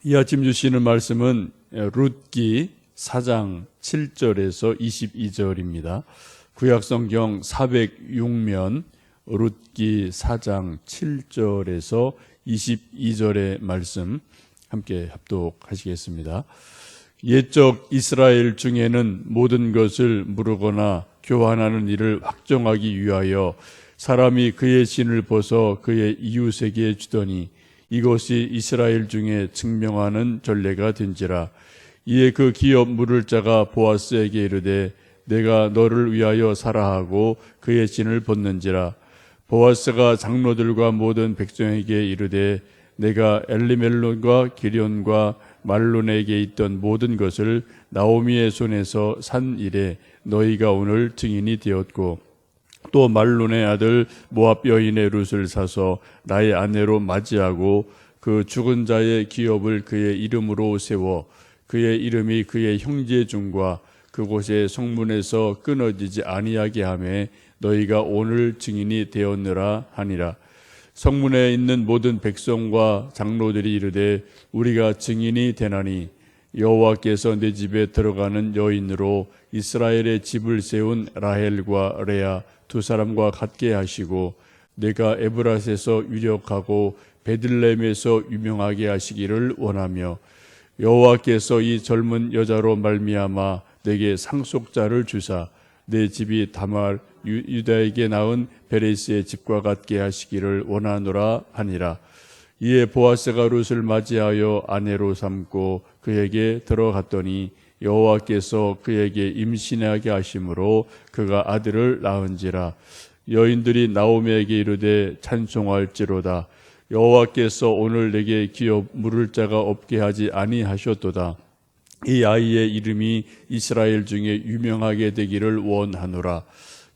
이 아침 주시는 말씀은 룻기 4장 7절에서 22절입니다. 구약성경 406면 룻기 4장 7절에서 22절의 말씀 함께 합독하시겠습니다. 옛적 이스라엘 중에는 모든 것을 물으거나 교환하는 일을 확정하기 위하여 사람이 그의 신을 벗어 그의 이웃에게 주더니 이것이 이스라엘 중에 증명하는 전례가 된지라. 이에 그 기업 물을 자가 보아스에게 이르되 내가 너를 위하여 사라 하고 그의 신을 벗는지라. 보아스가 장로들과 모든 백성에게 이르되 내가 엘리멜론과 기련과 말론에게 있던 모든 것을 나오미의 손에서 산 이래 너희가 오늘 증인이 되었고 또 말론의 아들 모압 여인의 룻을 사서 나의 아내로 맞이하고 그 죽은 자의 기업을 그의 이름으로 세워 그의 이름이 그의 형제 중과 그곳의 성문에서 끊어지지 아니하게 하매 너희가 오늘 증인이 되었느라 하니라. 성문에 있는 모든 백성과 장로들이 이르되 우리가 증인이 되나니 여호와께서 내 집에 들어가는 여인으로 이스라엘의 집을 세운 라헬과 레아 두 사람과 같게 하시고 내가 에브라스에서 유력하고 베들레헴에서 유명하게 하시기를 원하며 여호와께서 이 젊은 여자로 말미암아 내게 상속자를 주사 내 집이 다말 유다에게 낳은 베레스의 집과 같게 하시기를 원하노라 하니라. 이에 보아스가 룻을 맞이하여 아내로 삼고 그에게 들어갔더니 여호와께서 그에게 임신하게 하심으로 그가 아들을 낳은지라. 여인들이 나오미에게 이르되 찬송할지로다. 여호와께서 오늘 내게 기업 물을 자가 없게 하지 아니하셨도다. 이 아이의 이름이 이스라엘 중에 유명하게 되기를 원하노라.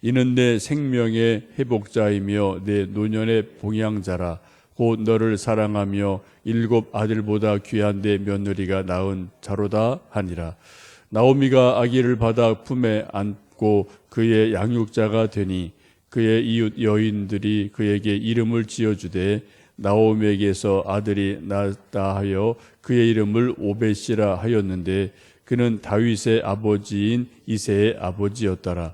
이는 내 생명의 회복자이며 내 노년의 봉양자라. 곧 너를 사랑하며 7 아들보다 귀한 내 며느리가 낳은 자로다 하니라. 나오미가 아기를 받아 품에 안고 그의 양육자가 되니 그의 이웃 여인들이 그에게 이름을 지어주되 나오미에게서 아들이 낳았다 하여 그의 이름을 오벳이라 하였는데 그는 다윗의 아버지인 이새의 아버지였더라.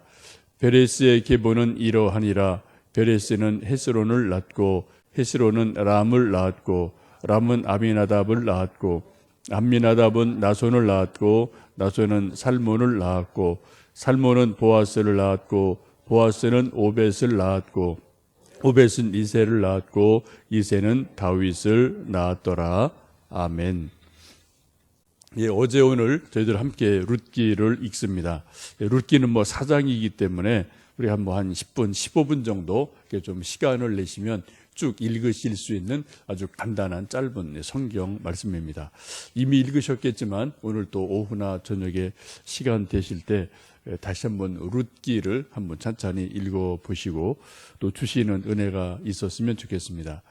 베레스의 계보는 이러하니라. 베레스는 헤스론을 낳고 헤스론은 람을 낳았고 람은 아미나답을 낳았고 암미나답은 나손을 낳았고 나손은 살몬을 낳았고 살몬은 보아스를 낳았고 보아스는 오벳을 낳았고 오벳은 이새를 낳았고 이새는 다윗을 낳았더라. 아멘. 예, 어제 오늘 저희들 함께 룻기를 읽습니다. 예, 룻기는 4장이기 때문에 우리 한 10분, 15분 정도 좀 시간을 내시면 쭉 읽으실 수 있는 아주 간단한 짧은 성경 말씀입니다. 이미 읽으셨겠지만 오늘 또 오후나 저녁에 시간 되실 때 다시 한번 룻기를 한번 찬찬히 읽어보시고 또 주시는 은혜가 있었으면 좋겠습니다.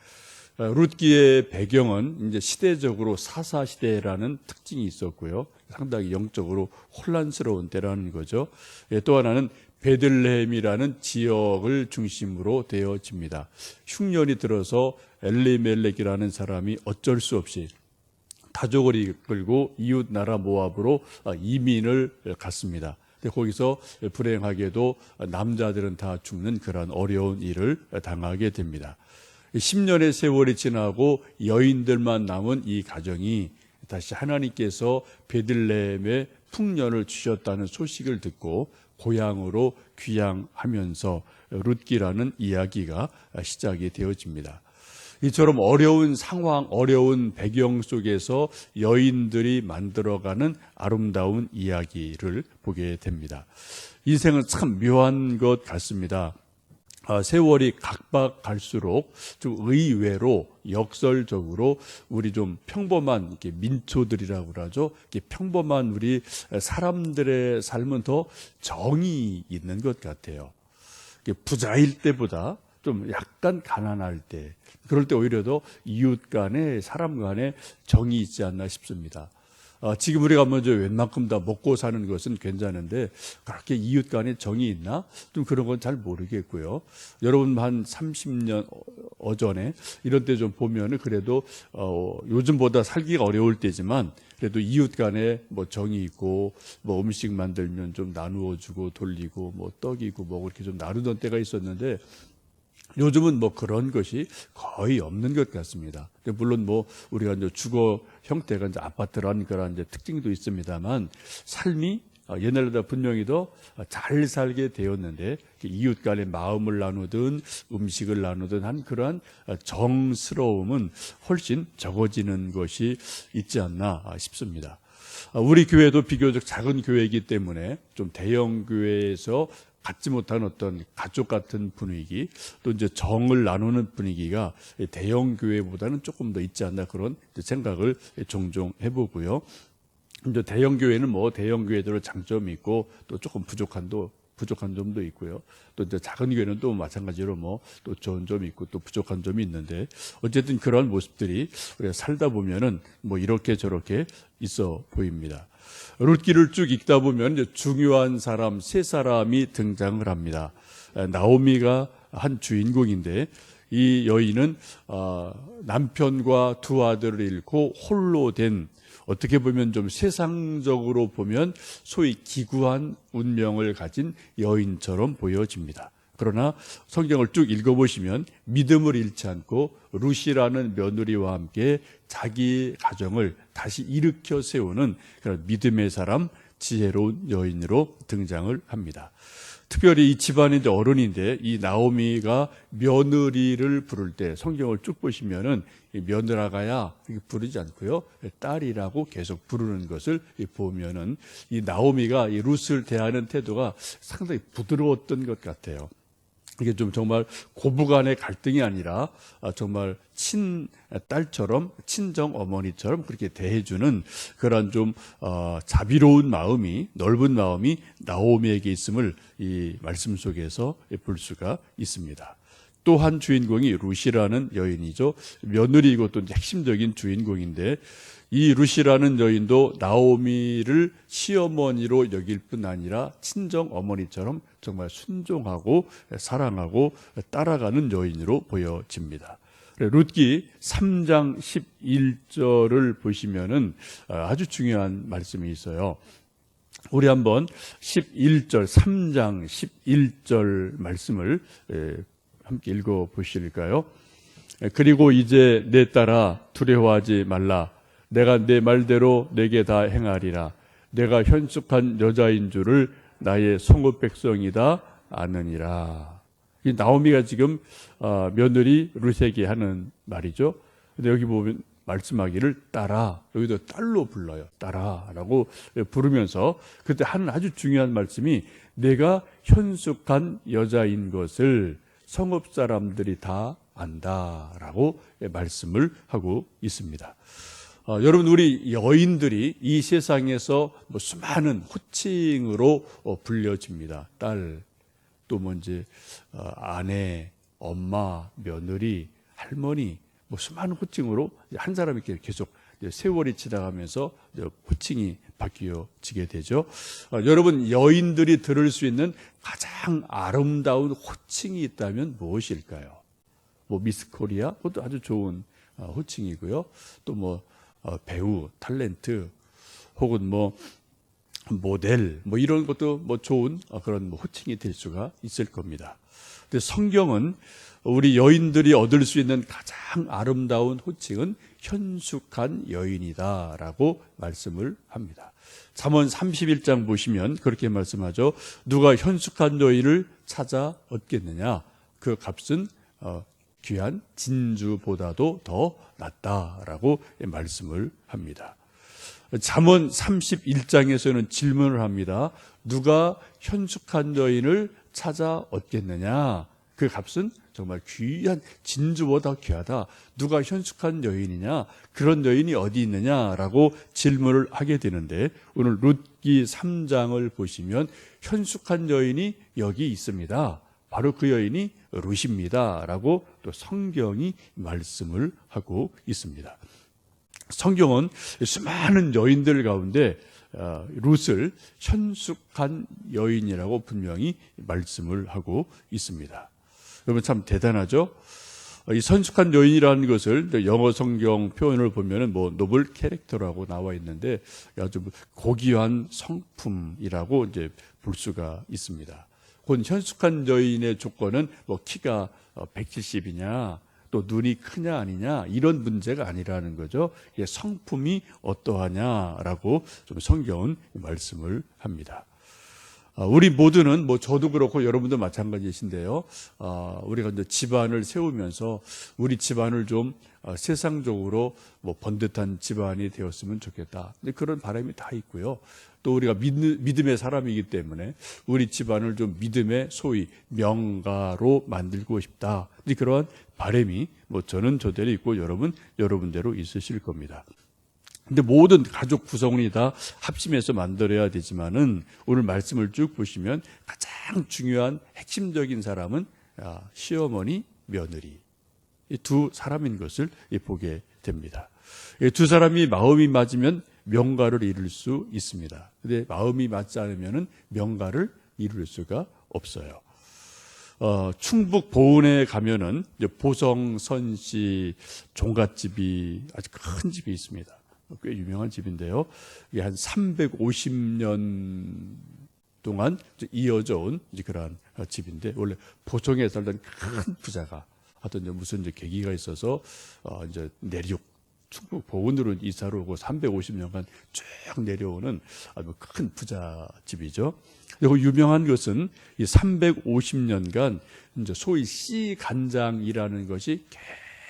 룻기의 배경은 이제 시대적으로 사사시대라는 특징이 있었고요. 상당히 영적으로 혼란스러운 때라는 거죠. 또 하나는 베들레헴이라는 지역을 중심으로 되어집니다. 흉년이 들어서 엘리멜렉이라는 사람이 어쩔 수 없이 가족을 이끌고 이웃 나라 모압으로 이민을 갔습니다. 거기서 불행하게도 남자들은 다 죽는 그런 어려운 일을 당하게 됩니다. 10년의 세월이 지나고 여인들만 남은 이 가정이 다시 하나님께서 베들레헴에 풍년을 주셨다는 소식을 듣고 고향으로 귀향하면서 룻기라는 이야기가 시작이 되어집니다. 이처럼 어려운 상황, 어려운 배경 속에서 여인들이 만들어가는 아름다운 이야기를 보게 됩니다. 인생은 참 묘한 것 같습니다. 세월이 각박할수록 좀 의외로 역설적으로 우리 좀 평범한 이렇게 민초들이라고 그러죠. 이렇게 평범한 우리 사람들의 삶은 더 정이 있는 것 같아요. 부자일 때보다 좀 약간 가난할 때, 그럴 때 오히려 더 이웃 간에 사람 간에 정이 있지 않나 싶습니다. 지금 우리가 먼저 웬만큼 다 먹고 사는 것은 괜찮은데 그렇게 이웃 간에 정이 있나? 좀 그런 건 잘 모르겠고요. 여러분 한 30년 전에 이런 때 좀 보면은 그래도 요즘보다 살기가 어려울 때지만 그래도 이웃 간에 뭐 정이 있고 뭐 음식 만들면 좀 나누어 주고 돌리고 뭐 떡이고 뭐 그렇게 좀 나누던 때가 있었는데 요즘은 뭐 그런 것이 거의 없는 것 같습니다. 물론 뭐 우리가 이제 주거 형태가 이제 아파트라는 그런 이제 특징도 있습니다만 삶이 옛날보다 분명히 더 잘 살게 되었는데 이웃 간의 마음을 나누든 음식을 나누든 한 그러한 정스러움은 훨씬 적어지는 것이 있지 않나 싶습니다. 우리 교회도 비교적 작은 교회이기 때문에 좀 대형 교회에서 갖지 못한 어떤 가족 같은 분위기 또 이제 정을 나누는 분위기가 대형 교회보다는 조금 더 있지 않나 그런 생각을 종종 해보고요. 이제 대형 교회는 뭐 대형 교회대로 장점이 있고 또 조금 부족한 점도 있고요. 또 이제 작은 교회는 또 마찬가지로 뭐 또 좋은 점이 있고 또 부족한 점이 있는데 어쨌든 그런 모습들이 우리가 살다 보면은 뭐 이렇게 저렇게 있어 보입니다. 룻기를 쭉 읽다 보면 이제 중요한 사람 세 사람이 등장을 합니다. 나오미가 한 주인공인데 이 여인은 남편과 두 아들을 잃고 홀로 된 어떻게 보면 좀 세상적으로 보면 소위 기구한 운명을 가진 여인처럼 보여집니다. 그러나 성경을 쭉 읽어보시면 믿음을 잃지 않고 룻이라는 며느리와 함께 자기 가정을 다시 일으켜 세우는 그런 믿음의 사람, 지혜로운 여인으로 등장을 합니다. 특별히 이 집안의 어른인데 이 나오미가 며느리를 부를 때 성경을 쭉 보시면은 며느라가야 부르지 않고요 딸이라고 계속 부르는 것을 보면은 이 나오미가 이 룻을 대하는 태도가 상당히 부드러웠던 것 같아요. 이게 좀 정말 고부간의 갈등이 아니라 정말 친딸처럼 친정 어머니처럼 그렇게 대해주는 그런 좀 자비로운 마음이 넓은 마음이 나오미에게 있음을 이 말씀 속에서 볼 수가 있습니다. 또 한 주인공이 룻이라는 여인이죠. 며느리이고 또 핵심적인 주인공인데 이 룻이라는 여인도 나오미를 시어머니로 여길 뿐 아니라 친정 어머니처럼 정말 순종하고 사랑하고 따라가는 여인으로 보여집니다. 룻기 3장 11절을 보시면은 아주 중요한 말씀이 있어요. 우리 한번 11절 3장 11절 말씀을 함께 읽어 보실까요? 그리고 이제 내 딸아 두려워하지 말라. 내가 내 말대로 내게 다 행하리라. 내가 현숙한 여자인 줄을 나의 성읍 백성이다 아느니라. 이 나오미가 지금 며느리 룻에게 하는 말이죠. 근데 여기 보면 말씀하기를 딸아, 여기도 딸로 불러요. 딸아라고 부르면서 그때 하는 아주 중요한 말씀이 내가 현숙한 여자인 것을 성읍 사람들이 다 안다라고 말씀을 하고 있습니다. 여러분 우리 여인들이 이 세상에서 뭐 수많은 호칭으로 불려집니다. 딸, 또 뭔지 아내, 엄마, 며느리, 할머니, 뭐 수많은 호칭으로 한 사람이 계속 세월이 지나가면서 호칭이 바뀌어지게 되죠. 여러분 여인들이 들을 수 있는 가장 아름다운 호칭이 있다면 무엇일까요? 뭐 미스 코리아, 그것도 아주 좋은 호칭이고요. 또 뭐 배우, 탤런트, 혹은 뭐 모델, 뭐 이런 것도 뭐 좋은 그런 뭐 호칭이 될 수가 있을 겁니다. 근데 성경은 우리 여인들이 얻을 수 있는 가장 아름다운 호칭은 현숙한 여인이다라고 말씀을 합니다. 잠언 31장 보시면 그렇게 말씀하죠. 누가 현숙한 여인을 찾아 얻겠느냐? 그 값은 귀한 진주보다도 더 낫다라고 말씀을 합니다. 잠언 31장에서는 질문을 합니다. 누가 현숙한 여인을 찾아 얻겠느냐? 그 값은 정말 귀한 진주보다 귀하다. 누가 현숙한 여인이냐? 그런 여인이 어디 있느냐라고 질문을 하게 되는데 오늘 룻기 3장을 보시면 현숙한 여인이 여기 있습니다. 바로 그 여인이 룻입니다. 라고 또 성경이 말씀을 하고 있습니다. 성경은 수많은 여인들 가운데 룻을 현숙한 여인이라고 분명히 말씀을 하고 있습니다. 여러분 참 대단하죠? 이 선숙한 여인이라는 것을 영어 성경 표현을 보면은 뭐 노블 캐릭터라고 나와 있는데 아주 고귀한 성품이라고 이제 볼 수가 있습니다. 곧 현숙한 여인의 조건은 뭐 키가 170이냐 또 눈이 크냐 아니냐 이런 문제가 아니라는 거죠. 이게 성품이 어떠하냐라고 좀 성경은 말씀을 합니다. 우리 모두는 뭐 저도 그렇고 여러분도 마찬가지이신데요. 우리가 이제 집안을 세우면서 우리 집안을 좀 세상적으로 뭐 번듯한 집안이 되었으면 좋겠다. 근데 그런 바람이 다 있고요. 또 우리가 믿음의 사람이기 때문에 우리 집안을 좀 믿음의 소위 명가로 만들고 싶다. 근데 그러한 바람이 뭐 저는 저대로 있고 여러분대로 있으실 겁니다. 근데 모든 가족 구성원이 다 합심해서 만들어야 되지만은 오늘 말씀을 쭉 보시면 가장 중요한 핵심적인 사람은 시어머니, 며느리 이 두 사람인 것을 보게 됩니다. 이 두 사람이 마음이 맞으면 명가를 이룰 수 있습니다. 근데 마음이 맞지 않으면은 명가를 이룰 수가 없어요. 충북 보은에 가면은 이제 보성 선씨 종갓집이 아주 큰 집이 있습니다. 꽤 유명한 집인데요. 이게 한 350년 동안 이어져 온 그러한 집인데 원래 보성에 살던 큰 부자가 하여튼 무슨 이제 계기가 있어서 이제 내륙 충북 보은으로 이사를 오고 350년간 쭉 내려오는 아주 큰 부자집이죠. 그리고 유명한 것은 이 350년간 이제 소위 씨간장이라는 것이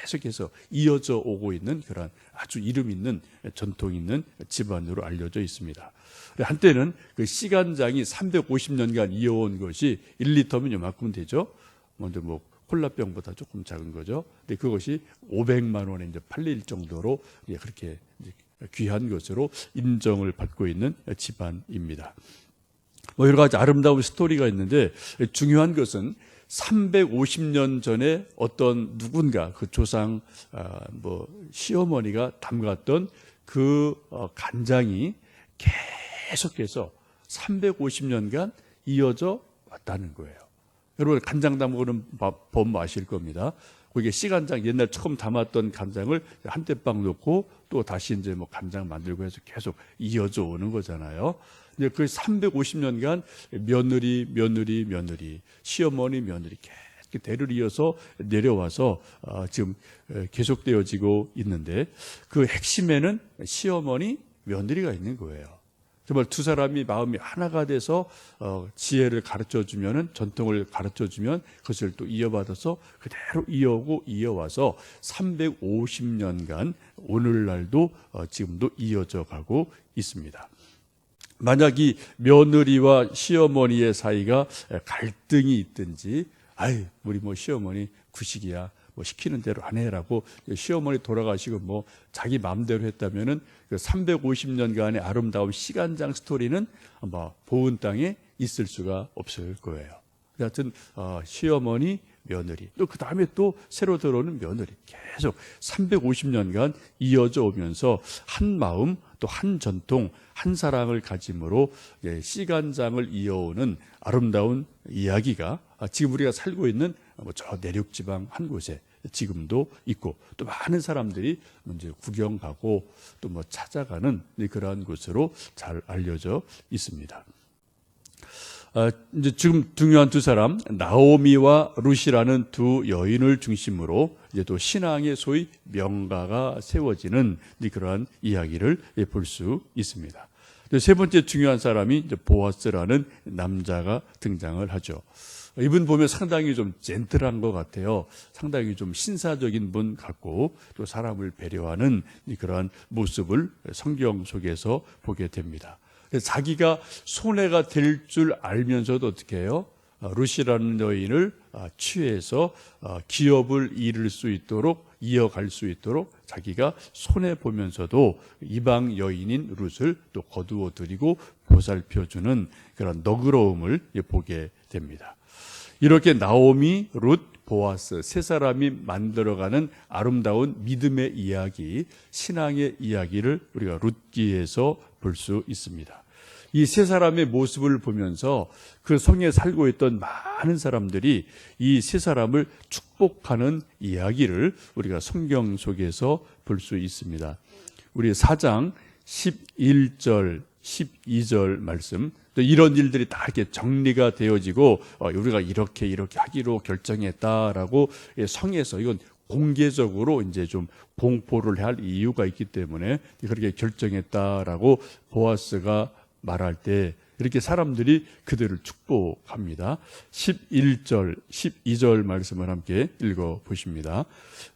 계속해서 이어져 오고 있는 그런 아주 이름 있는 전통 있는 집안으로 알려져 있습니다. 한때는 그 씨간장이 350년간 이어온 것이 1리터면 요만큼 되죠. 먼저 뭐 콜라병보다 조금 작은 거죠. 근데 그것이 500만 원에 이제 팔릴 정도로 그렇게 귀한 것으로 인정을 받고 있는 집안입니다. 뭐 여러 가지 아름다운 스토리가 있는데 중요한 것은 350년 전에 어떤 누군가 그 조상 뭐 시어머니가 담갔던 그 간장이 계속해서 350년간 이어져 왔다는 거예요. 여러분 간장 담그는 법 아실 겁니다. 그게 씨간장 옛날 처음 담았던 간장을 한 대빵 넣고 또 다시 이제 뭐 간장 만들고 해서 계속 이어져 오는 거잖아요. 근데 그 350년간 며느리, 시어머니, 며느리 계속 대를 이어서 내려와서 지금 계속되어지고 있는데 그 핵심에는 시어머니, 며느리가 있는 거예요. 정말 두 사람이 마음이 하나가 돼서 지혜를 가르쳐주면은 전통을 가르쳐주면 그것을 또 이어받아서 그대로 이어오고 이어와서 350년간 오늘날도 지금도 이어져 가고 있습니다. 만약 이 며느리와 시어머니의 사이가 갈등이 있든지, 우리 뭐 시어머니 구식이야, 뭐 시키는 대로 안 해라고 시어머니 돌아가시고 뭐 자기 마음대로 했다면은 그 350년간의 아름다운 시간장 스토리는 아마 보은 땅에 있을 수가 없을 거예요. 하여튼 시어머니, 며느리, 또 그 다음에 또 새로 들어오는 며느리 계속 350년간 이어져 오면서 한 마음 또 한 전통, 한 사랑을 가짐으로 시간장을 이어오는 아름다운 이야기가 지금 우리가 살고 있는 저 내륙 지방 한 곳에 지금도 있고 또 많은 사람들이 이제 구경 가고 또 뭐 찾아가는 그러한 곳으로 잘 알려져 있습니다. 이제 지금 중요한 두 사람 나오미와 룻이라는 두 여인을 중심으로 이제 또 신앙의 소위 명가가 세워지는 그러한 이야기를 볼 수 있습니다. 세 번째 중요한 사람이 이제 보아스라는 남자가 등장을 하죠. 이분 보면 상당히 좀 젠틀한 것 같아요. 상당히 좀 신사적인 분 같고 또 사람을 배려하는 그러한 모습을 성경 속에서 보게 됩니다. 자기가 손해가 될 줄 알면서도 어떻게 해요? 룻이라는 여인을 취해서 기업을 이룰 수 있도록 이어갈 수 있도록 자기가 손해 보면서도 이방 여인인 룻을 또 거두어 드리고 보살펴주는 그런 너그러움을 보게 됩니다. 이렇게 나오미, 룻, 보아스 세 사람이 만들어가는 아름다운 믿음의 이야기, 신앙의 이야기를 우리가 룻기에서 볼 수 있습니다. 이 세 사람의 모습을 보면서 그 성에 살고 있던 많은 사람들이 이 세 사람을 축복하는 이야기를 우리가 성경 속에서 볼 수 있습니다. 우리 4장 11절, 12절 말씀, 또 이런 일들이 다 이렇게 정리가 되어지고 우리가 이렇게 하기로 결정했다라고 성에서 이건 공개적으로 이제 좀 공포를 할 이유가 있기 때문에 그렇게 결정했다라고 보아스가 말할 때 이렇게 사람들이 그들을 축복합니다. 11절, 12절 말씀을 함께 읽어 보십니다.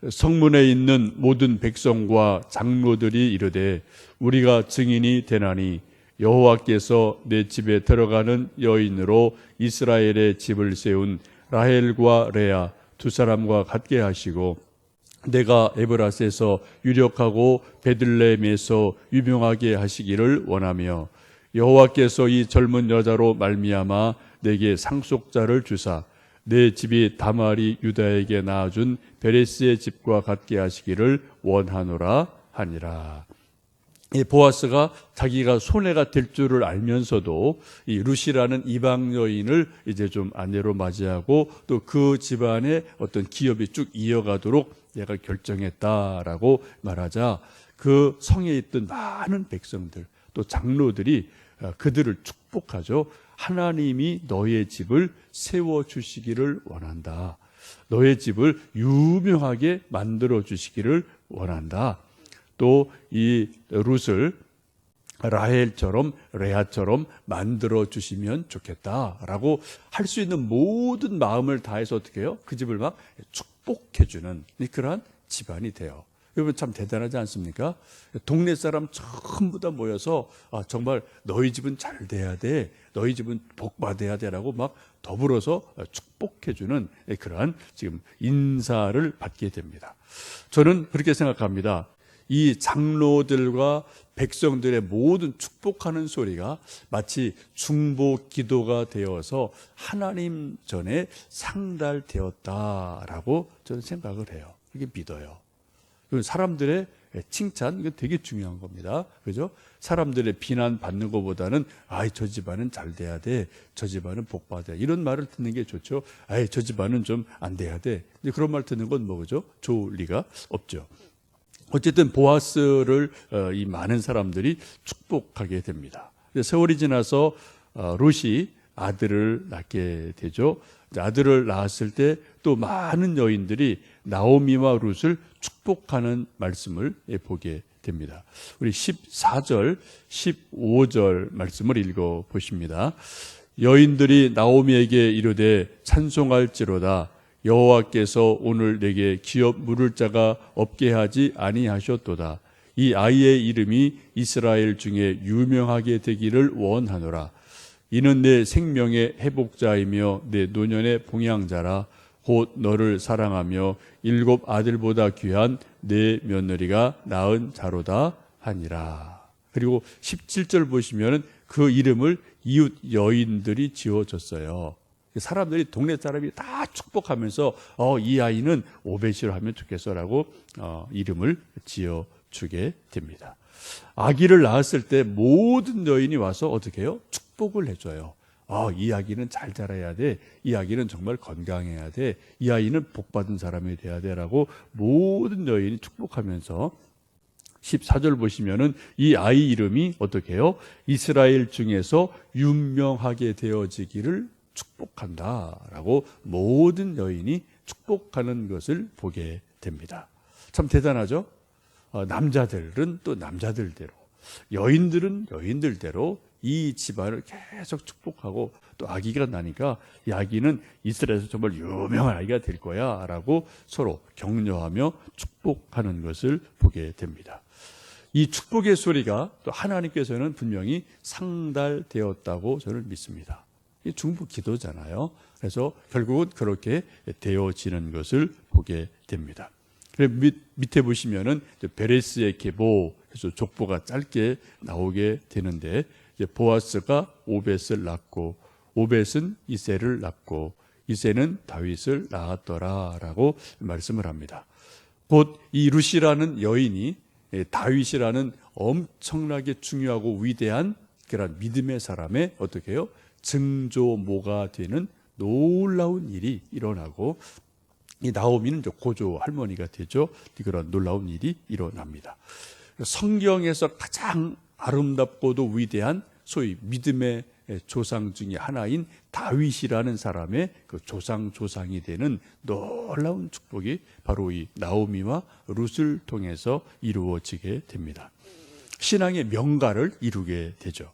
성문에 있는 모든 백성과 장로들이 이르되 우리가 증인이 되나니 여호와께서 내 집에 들어가는 여인으로 이스라엘의 집을 세운 라헬과 레아 두 사람과 같게 하시고 내가 에브라스에서 유력하고 베들레헴에서 유명하게 하시기를 원하며 여호와께서 이 젊은 여자로 말미암아 내게 상속자를 주사 내 집이 다말이 유다에게 낳아준 베레스의 집과 같게 하시기를 원하노라 하니라. 이 보아스가 자기가 손해가 될 줄을 알면서도 이 룻이라는 이방 여인을 이제 좀 아내로 맞이하고 또 그 집안의 어떤 기업이 쭉 이어가도록 내가 결정했다라고 말하자 그 성에 있던 많은 백성들 또 장로들이 그들을 축복하죠. 하나님이 너의 집을 세워주시기를 원한다. 너의 집을 유명하게 만들어 주시기를 원한다. 또 이 룻을 라헬처럼 레아처럼 만들어 주시면 좋겠다라고 할 수 있는 모든 마음을 다해서 어떻게 해요? 그 집을 막 축복해 주는 그러한 집안이 돼요. 여러분 참 대단하지 않습니까? 동네 사람 전부 다 모여서 정말 너희 집은 잘 돼야 돼, 너희 집은 복 받아야 돼라고 막 더불어서 축복해 주는 그러한 지금 인사를 받게 됩니다. 저는 그렇게 생각합니다. 이 장로들과 백성들의 모든 축복하는 소리가 마치 중보 기도가 되어서 하나님 전에 상달되었다라고 저는 생각을 해요. 이게 믿어요. 사람들의 칭찬, 이거 되게 중요한 겁니다. 그죠? 사람들의 비난 받는 것보다는, 저 집안은 잘 돼야 돼. 저 집안은 복 받아야 돼. 이런 말을 듣는 게 좋죠. 저 집안은 좀 안 돼야 돼. 근데 그런 말 듣는 건 뭐죠? 좋을 리가 없죠. 어쨌든 보아스를 이 많은 사람들이 축복하게 됩니다. 세월이 지나서 룻이 아들을 낳게 되죠. 아들을 낳았을 때 또 많은 여인들이 나오미와 룻을 축복하는 말씀을 보게 됩니다. 우리 14절, 15절 말씀을 읽어 보십니다. 여인들이 나오미에게 이르되 찬송할지로다. 여호와께서 오늘 내게 기업 물을 자가 없게 하지 아니하셨도다. 이 아이의 이름이 이스라엘 중에 유명하게 되기를 원하노라. 이는 내 생명의 회복자이며 내 노년의 봉양자라. 곧 너를 사랑하며 7 아들보다 귀한 내 며느리가 낳은 자로다 하니라. 그리고 17절 보시면 그 이름을 이웃 여인들이 지어줬어요. 사람들이 동네 사람이 다 축복하면서 이 아이는 오벳이로 하면 좋겠어라고 이름을 지어주게 됩니다. 아기를 낳았을 때 모든 여인이 와서 어떻게 해요? 축복을 해줘요. 이 아기는 잘 자라야 돼. 이 아기는 정말 건강해야 돼. 이 아이는 복받은 사람이 돼야 돼라고 모든 여인이 축복하면서 14절 보시면은 이 아이 이름이 어떻게 해요? 이스라엘 중에서 유명하게 되어지기를 축복한다라고 모든 여인이 축복하는 것을 보게 됩니다. 참 대단하죠? 남자들은 또 남자들대로, 여인들은 여인들대로 이 집안을 계속 축복하고 또 아기가 나니까 이 아기는 이스라엘에서 정말 유명한 아기가 될 거야 라고 서로 격려하며 축복하는 것을 보게 됩니다. 이 축복의 소리가 또 하나님께서는 분명히 상달되었다고 저는 믿습니다. 이 중보 기도잖아요. 그래서 결국은 그렇게 되어지는 것을 보게 됩니다. 밑에 보시면은 베레스의 계보, 그래서 족보가 짧게 나오게 되는데, 이제 보아스가 오벳을 낳고, 오벳은 이새를 낳고, 이새는 다윗을 낳았더라라고 말씀을 합니다. 곧 이 룻이라는 여인이 다윗이라는 엄청나게 중요하고 위대한 그런 믿음의 사람의 어떻게 해요? 증조모가 되는 놀라운 일이 일어나고, 이 나오미는 이제 고조 할머니가 되죠. 그런 놀라운 일이 일어납니다. 성경에서 가장 아름답고도 위대한 소위 믿음의 조상 중에 하나인 다윗이라는 사람의 그 조상이 되는 놀라운 축복이 바로 이 나오미와 룻을 통해서 이루어지게 됩니다. 신앙의 명가를 이루게 되죠.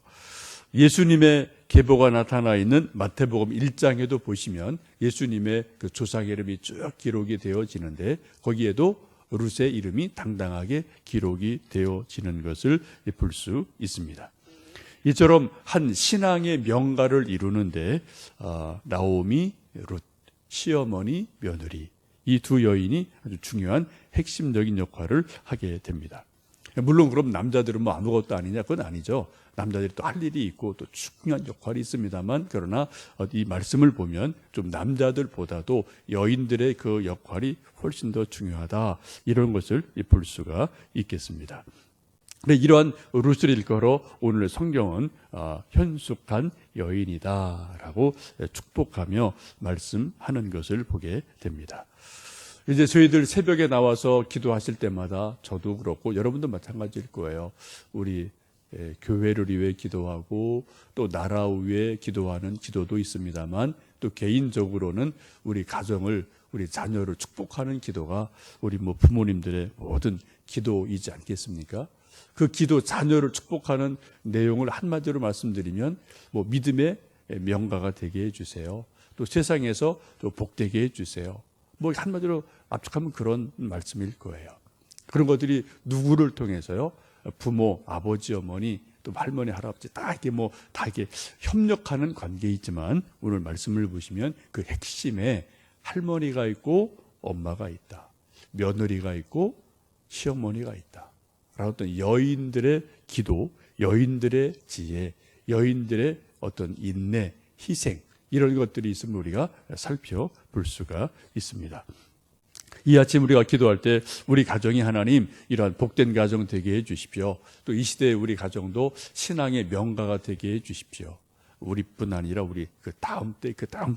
예수님의 계보가 나타나 있는 마태복음 1장에도 보시면 예수님의 그 조상의 이름이 쭉 기록이 되어지는데, 거기에도 룻의 이름이 당당하게 기록이 되어지는 것을 볼 수 있습니다. 이처럼 한 신앙의 명가를 이루는데 나오미, 룻, 시어머니, 며느리, 이 두 여인이 아주 중요한 핵심적인 역할을 하게 됩니다. 물론 그럼 남자들은 뭐 아무것도 아니냐? 그건 아니죠. 남자들이 또 할 일이 있고 또 중요한 역할이 있습니다만, 그러나 이 말씀을 보면 좀 남자들보다도 여인들의 그 역할이 훨씬 더 중요하다, 이런 것을 볼 수가 있겠습니다. 근데 이러한 룻을 일컬어 오늘 성경은 현숙한 여인이다라고 축복하며 말씀하는 것을 보게 됩니다. 이제 저희들 새벽에 나와서 기도하실 때마다 저도 그렇고 여러분도 마찬가지일 거예요. 우리 교회를 위해 기도하고 또 나라 위해 기도하는 기도도 있습니다만, 또 개인적으로는 우리 가정을, 우리 자녀를 축복하는 기도가 우리 부모님들의 모든 기도이지 않겠습니까? 그 기도, 자녀를 축복하는 내용을 한마디로 말씀드리면 믿음의 명가가 되게 해주세요. 또 세상에서 또 복되게 해주세요. 한마디로 압축하면 그런 말씀일 거예요. 그런 것들이 누구를 통해서요? 부모, 아버지, 어머니, 또 할머니, 할아버지 다 이렇게 협력하는 관계이지만, 오늘 말씀을 보시면 그 핵심에 할머니가 있고 엄마가 있다, 며느리가 있고 시어머니가 있다 라는 어떤 여인들의 기도, 여인들의 지혜, 여인들의 어떤 인내, 희생, 이런 것들이 있으면 우리가 살펴볼 수가 있습니다. 이 아침 우리가 기도할 때 우리 가정이 하나님 이러한 복된 가정 되게 해 주십시오. 또 이 시대에 우리 가정도 신앙의 명가가 되게 해 주십시오. 우리뿐 아니라 우리 그 다음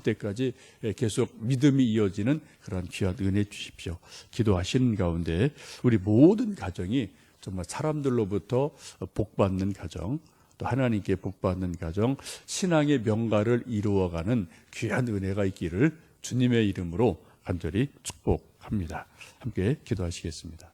때까지 계속 믿음이 이어지는 그런 귀한 은혜 주십시오. 기도하시는 가운데 우리 모든 가정이 정말 사람들로부터 복받는 가정, 또 하나님께 복받는 가정, 신앙의 명가를 이루어가는 귀한 은혜가 있기를 주님의 이름으로 간절히 축복합니다. 함께 기도하시겠습니다.